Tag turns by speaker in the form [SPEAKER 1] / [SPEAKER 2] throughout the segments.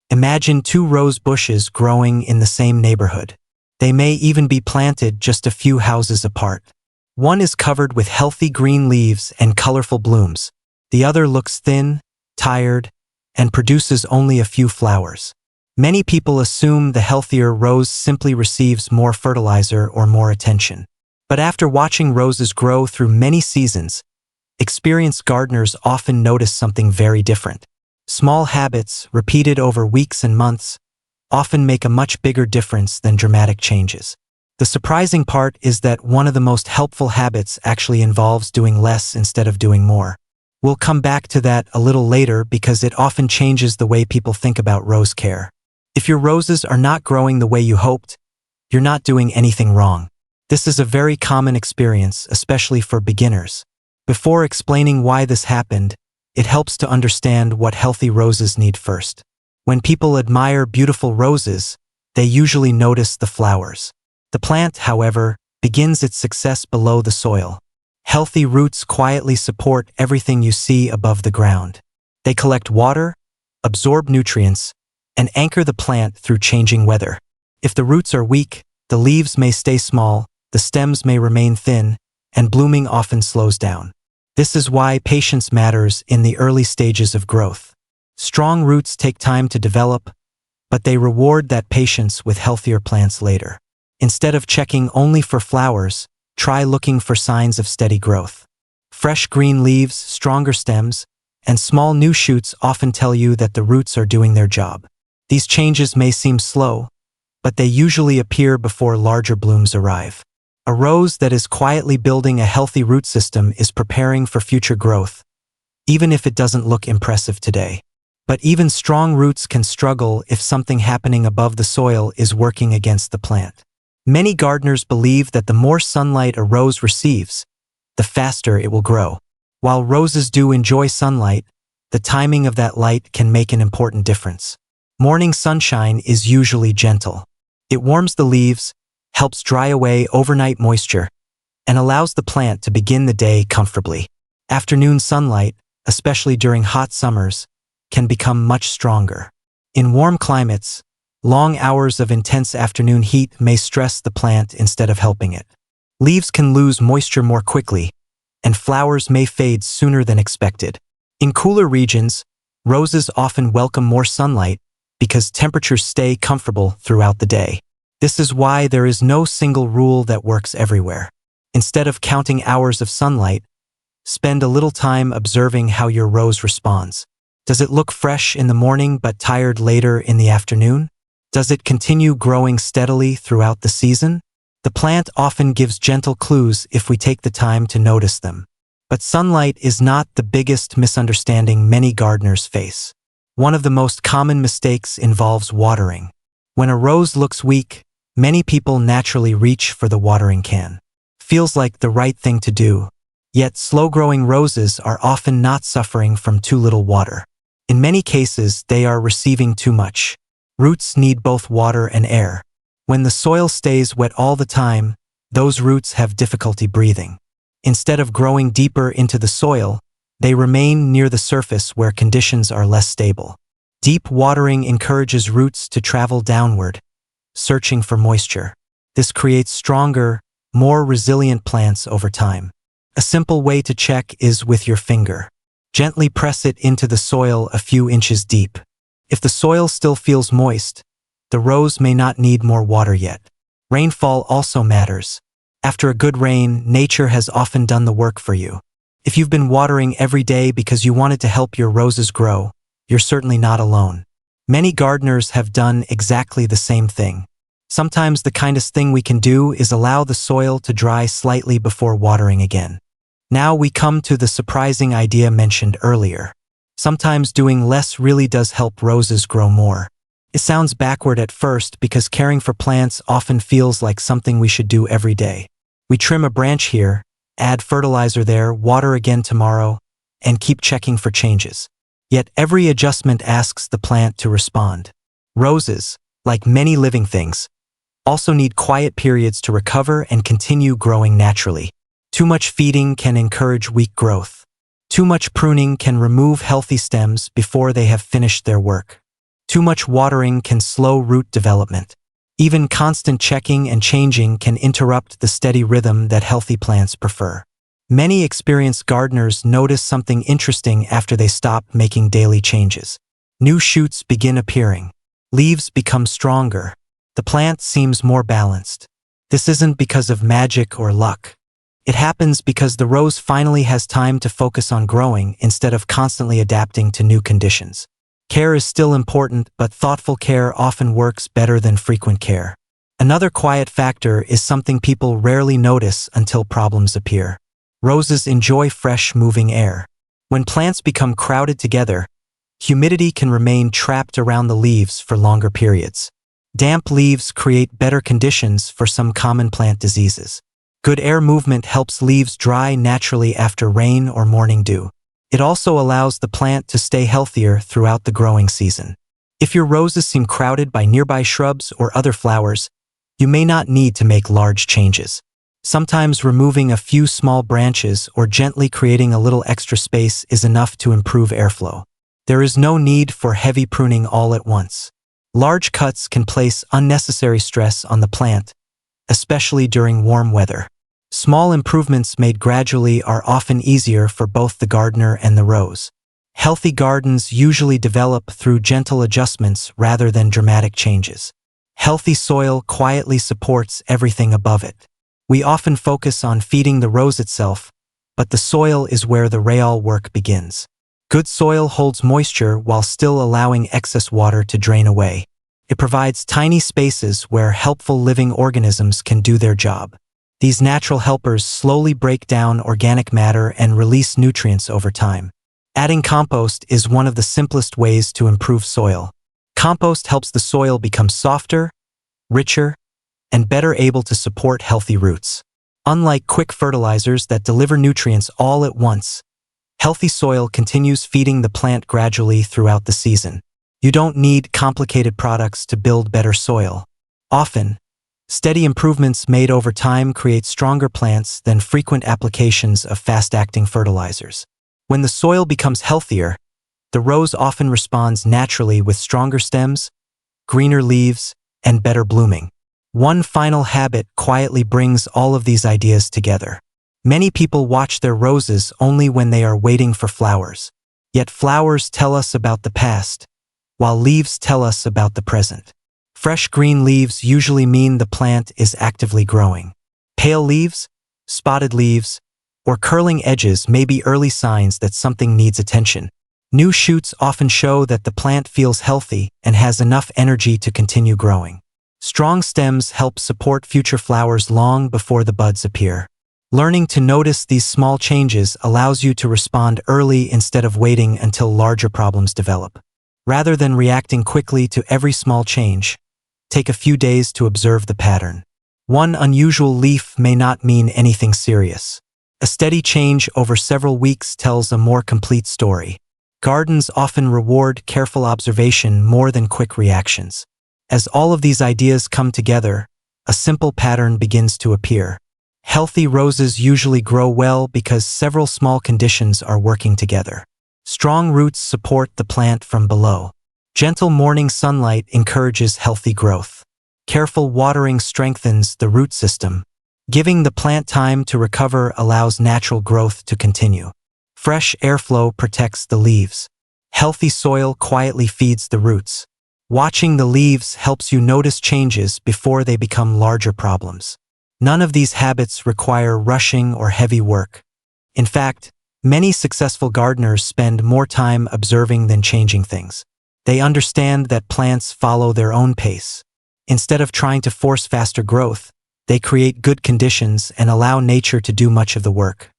[SPEAKER 1] Imagine two rose bushes growing in the same neighborhood. They may even be planted just a few houses apart. One is covered with healthy green leaves and colorful blooms. The other looks thin, tired, and produces only a few flowers. Many people assume the healthier rose simply receives more fertilizer or more attention. But after watching roses grow through many seasons, experienced gardeners often notice something very different. Small habits, repeated over weeks and months, often make a much bigger difference than dramatic changes. The surprising part is that one of the most helpful habits actually involves doing less instead of doing more. We'll come back to that a little later because it often changes the way people think about rose care. If your roses are not growing the way you hoped, you're not doing anything wrong. This is a very common experience, especially for beginners. Before explaining why this happened, it helps to understand what healthy roses need first. When people admire beautiful roses, they usually notice the flowers. The plant, however, begins its success below the soil. Healthy roots quietly support everything you see above the ground. They collect water, absorb nutrients, and anchor the plant through changing weather. If the roots are weak, the leaves may stay small, the stems may remain thin, and blooming often slows down. This is why patience matters in the early stages of growth. Strong roots take time to develop, but they reward that patience with healthier plants later. Instead of checking only for flowers, try looking for signs of steady growth. Fresh green leaves, stronger stems, and small new shoots often tell you that the roots are doing their job. These changes may seem slow, but they usually appear before larger blooms arrive. A rose that is quietly building a healthy root system is preparing for future growth, even if it doesn't look impressive today. But even strong roots can struggle if something happening above the soil is working against the plant. Many gardeners believe that the more sunlight a rose receives, the faster it will grow. While roses do enjoy sunlight, the timing of that light can make an important difference. Morning sunshine is usually gentle. It warms the leaves, helps dry away overnight moisture, and allows the plant to begin the day comfortably. Afternoon sunlight, especially during hot summers, can become much stronger. In warm climates, long hours of intense afternoon heat may stress the plant instead of helping it. Leaves can lose moisture more quickly, and flowers may fade sooner than expected. In cooler regions, roses often welcome more sunlight because temperatures stay comfortable throughout the day. This is why there is no single rule that works everywhere. Instead of counting hours of sunlight, spend a little time observing how your rose responds. Does it look fresh in the morning but tired later in the afternoon? Does it continue growing steadily throughout the season? The plant often gives gentle clues if we take the time to notice them. But sunlight is not the biggest misunderstanding many gardeners face. One of the most common mistakes involves watering. When a rose looks weak, many people naturally reach for the watering can. Feels like the right thing to do. Yet slow-growing roses are often not suffering from too little water. In many cases, they are receiving too much. Roots need both water and air. When the soil stays wet all the time, those roots have difficulty breathing. Instead of growing deeper into the soil, they remain near the surface where conditions are less stable. Deep watering encourages roots to travel downward, searching for moisture. This creates stronger, more resilient plants over time. A simple way to check is with your finger. Gently press it into the soil a few inches deep. If the soil still feels moist, the rose may not need more water yet. Rainfall also matters. After a good rain, nature has often done the work for you. If you've been watering every day because you wanted to help your roses grow, you're certainly not alone. Many gardeners have done exactly the same thing. Sometimes the kindest thing we can do is allow the soil to dry slightly before watering again. Now we come to the surprising idea mentioned earlier. Sometimes doing less really does help roses grow more. It sounds backward at first because caring for plants often feels like something we should do every day. We trim a branch here, add fertilizer there, water again tomorrow, and keep checking for changes. Yet every adjustment asks the plant to respond. Roses, like many living things, also need quiet periods to recover and continue growing naturally. Too much feeding can encourage weak growth. Too much pruning can remove healthy stems before they have finished their work. Too much watering can slow root development. Even constant checking and changing can interrupt the steady rhythm that healthy plants prefer. Many experienced gardeners notice something interesting after they stop making daily changes. New shoots begin appearing. Leaves become stronger. The plant seems more balanced. This isn't because of magic or luck. It happens because the rose finally has time to focus on growing instead of constantly adapting to new conditions. Care is still important, but thoughtful care often works better than frequent care. Another quiet factor is something people rarely notice until problems appear. Roses enjoy fresh, moving air. When plants become crowded together, humidity can remain trapped around the leaves for longer periods. Damp leaves create better conditions for some common plant diseases. Good air movement helps leaves dry naturally after rain or morning dew. It also allows the plant to stay healthier throughout the growing season. If your roses seem crowded by nearby shrubs or other flowers, you may not need to make large changes. Sometimes removing a few small branches or gently creating a little extra space is enough to improve airflow. There is no need for heavy pruning all at once. Large cuts can place unnecessary stress on the plant, especially during warm weather. Small improvements made gradually are often easier for both the gardener and the rose. Healthy gardens usually develop through gentle adjustments rather than dramatic changes. Healthy soil quietly supports everything above it. We often focus on feeding the rose itself, but the soil is where the real work begins. Good soil holds moisture while still allowing excess water to drain away. It provides tiny spaces where helpful living organisms can do their job. These natural helpers slowly break down organic matter and release nutrients over time. Adding compost is one of the simplest ways to improve soil. Compost helps the soil become softer, richer, and better able to support healthy roots. Unlike quick fertilizers that deliver nutrients all at once, healthy soil continues feeding the plant gradually throughout the season. You don't need complicated products to build better soil. Often, steady improvements made over time create stronger plants than frequent applications of fast-acting fertilizers. When the soil becomes healthier, the rose often responds naturally with stronger stems, greener leaves, and better blooming. One final habit quietly brings all of these ideas together. Many people watch their roses only when they are waiting for flowers. Yet flowers tell us about the past, while leaves tell us about the present. Fresh green leaves usually mean the plant is actively growing. Pale leaves, spotted leaves, or curling edges may be early signs that something needs attention. New shoots often show that the plant feels healthy and has enough energy to continue growing. Strong stems help support future flowers long before the buds appear. Learning to notice these small changes allows you to respond early instead of waiting until larger problems develop. Rather than reacting quickly to every small change, take a few days to observe the pattern. One unusual leaf may not mean anything serious. A steady change over several weeks tells a more complete story. Gardens often reward careful observation more than quick reactions. As all of these ideas come together, a simple pattern begins to appear. Healthy roses usually grow well because several small conditions are working together. Strong roots support the plant from below. Gentle morning sunlight encourages healthy growth. Careful watering strengthens the root system. Giving the plant time to recover allows natural growth to continue. Fresh airflow protects the leaves. Healthy soil quietly feeds the roots. Watching the leaves helps you notice changes before they become larger problems. None of these habits require rushing or heavy work. In fact, many successful gardeners spend more time observing than changing things. They understand that plants follow their own pace. Instead of trying to force faster growth, they create good conditions and allow nature to do much of the work.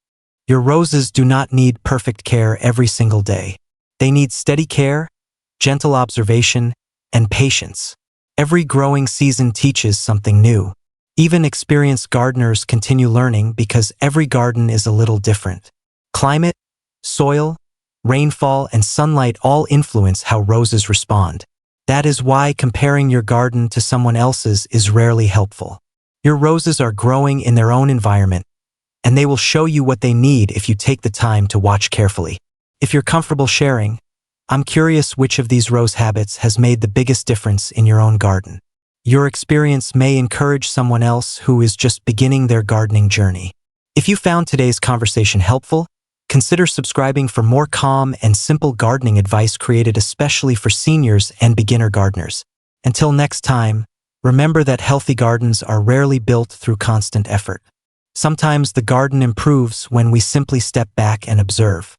[SPEAKER 1] Your roses do not need perfect care every single day. They need steady care, gentle observation, and patience. Every growing season teaches something new. Even experienced gardeners continue learning because every garden is a little different. Climate, soil, rainfall, and sunlight all influence how roses respond. That is why comparing your garden to someone else's is rarely helpful. Your roses are growing in their own environment, and they will show you what they need if you take the time to watch carefully. If you're comfortable sharing, I'm curious which of these rose habits has made the biggest difference in your own garden. Your experience may encourage someone else who is just beginning their gardening journey. If you found today's conversation helpful, consider subscribing for more calm and simple gardening advice created especially for seniors and beginner gardeners. Until next time, remember that healthy gardens are rarely built through constant effort. Sometimes the garden improves when we simply step back and observe.